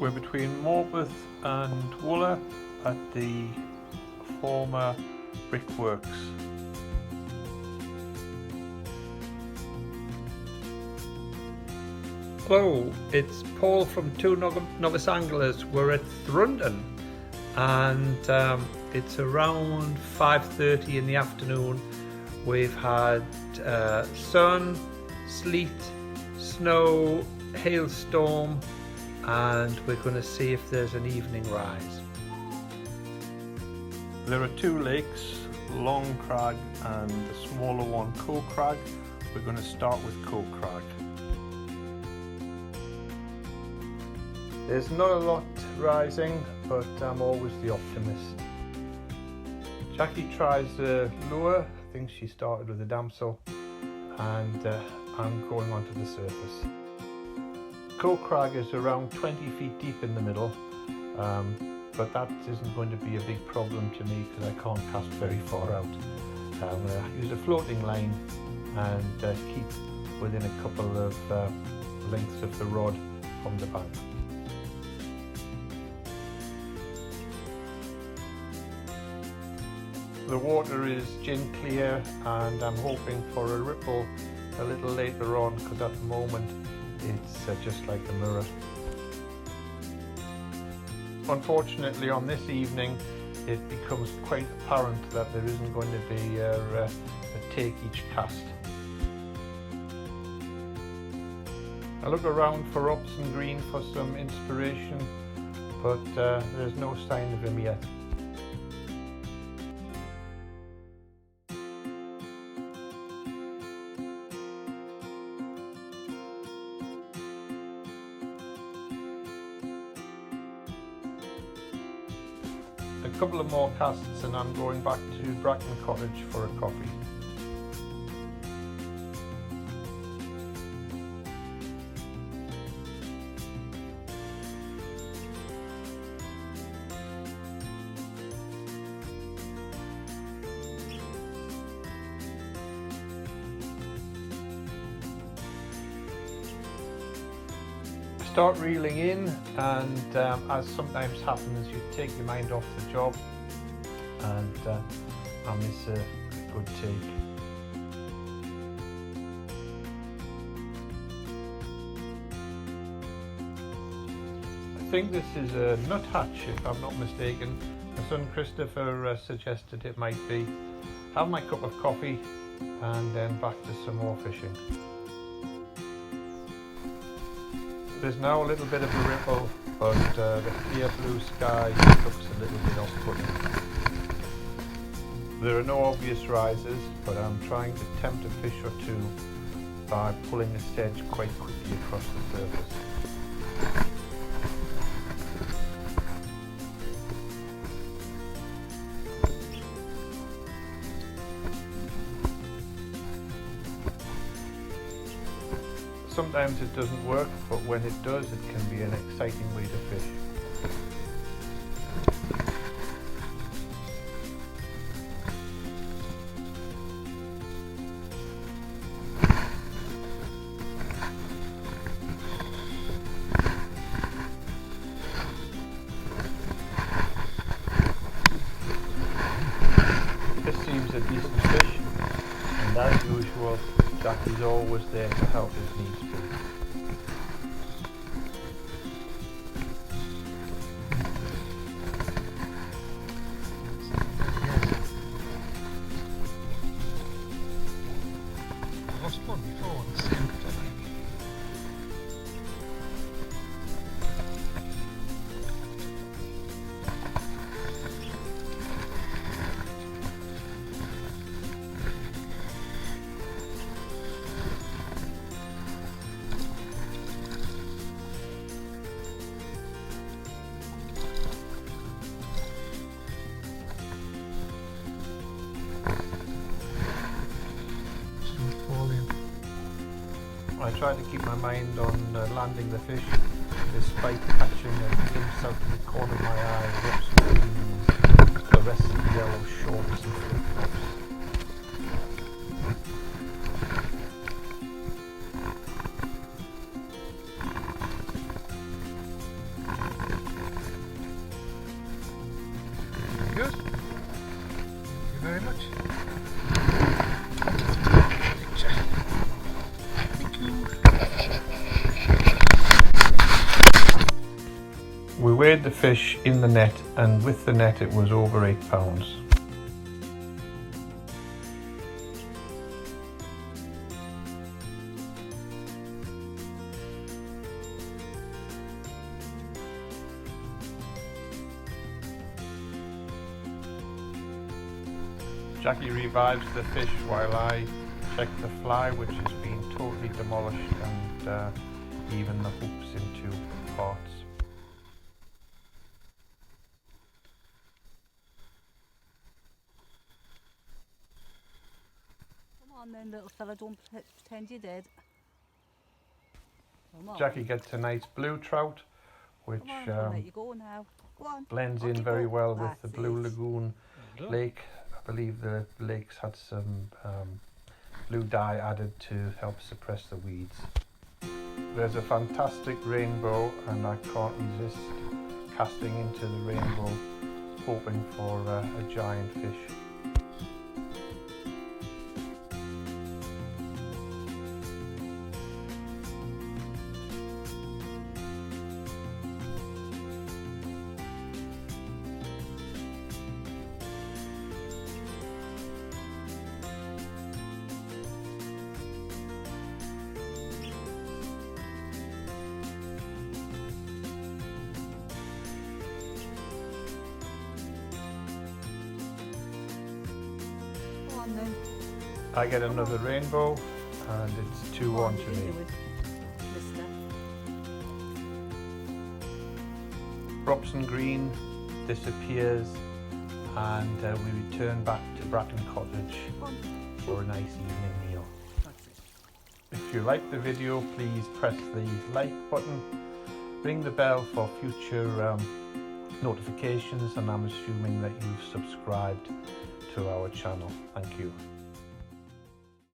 We're between Morpeth and Wooler at the former brickworks. Hello, it's Paul from Two Novice Anglers. We're at Thrunton and it's around 5:30 in the afternoon. We've had sun, sleet, snow, hailstorm, and we're going to see if there's an evening rise. There are two lakes, Long Crag and the smaller one, Coe Crag. We're going to start with Coe Crag. There's not a lot rising, but I'm always the optimist. Jackie tries the lure. I think she started with a damsel, and I'm going onto the surface. Coe Crag is around 20 feet deep in the middle, but that isn't going to be a big problem to me because I can't cast very far out. I'm going to use a floating line and keep within a couple of lengths of the rod from the bank. The water is gin clear and I'm hoping for a ripple a little later on, because at the moment it's just like a mirror. Unfortunately, on this evening it becomes quite apparent that there isn't going to be a take each cast. I look around for Upson Green for some inspiration, but there's no sign of him yet. A couple of more casts and I'm going back to Bracken Cottage for a coffee. Start reeling in, and as sometimes happens, you take your mind off the job and I miss a good take. I think this is a nuthatch, if I'm not mistaken. My son Christopher suggested it might be. Have my cup of coffee and then back to some more fishing. There's now a little bit of a ripple, but the clear blue sky looks a little bit off-putting. There are no obvious rises, but I'm trying to tempt a fish or two by pulling a sedge quite quickly across the surface. Sometimes it doesn't work, but when it does, it can be an exciting way to fish. This seems a decent fish, and as usual, Jackie's always there to help if needs be. I lost one before on the same day. I try to keep my mind on landing the fish, despite catching a glimpse out of the corner of my eye of some green, fluorescent yellow shorts and flip-flops. weighed the fish in the net, and with the net it was over 8 pounds. Jackie revives the fish while I check the fly, which has been totally demolished, and even the hooks into parts. Come on then, little fella, don't pretend you did. Come on. Jackie gets a nice blue trout, which Come on, I'll let you go now. Go on. blends On in you very go. well with That's the Blue it. Lagoon Well done. lake. I believe the lakes had some blue dye added to help suppress the weeds. There's a fantastic rainbow, and I can't resist casting into the rainbow, hoping for a giant fish. Go on then. I get another rainbow, and it's 2-1 to me. Robson Green disappears, and we return back to Bracken Cottage for a nice evening meal. That's it. If you like the video, please press the like button, ring the bell for future notifications, and I'm assuming that you've subscribed to our channel. Thank you.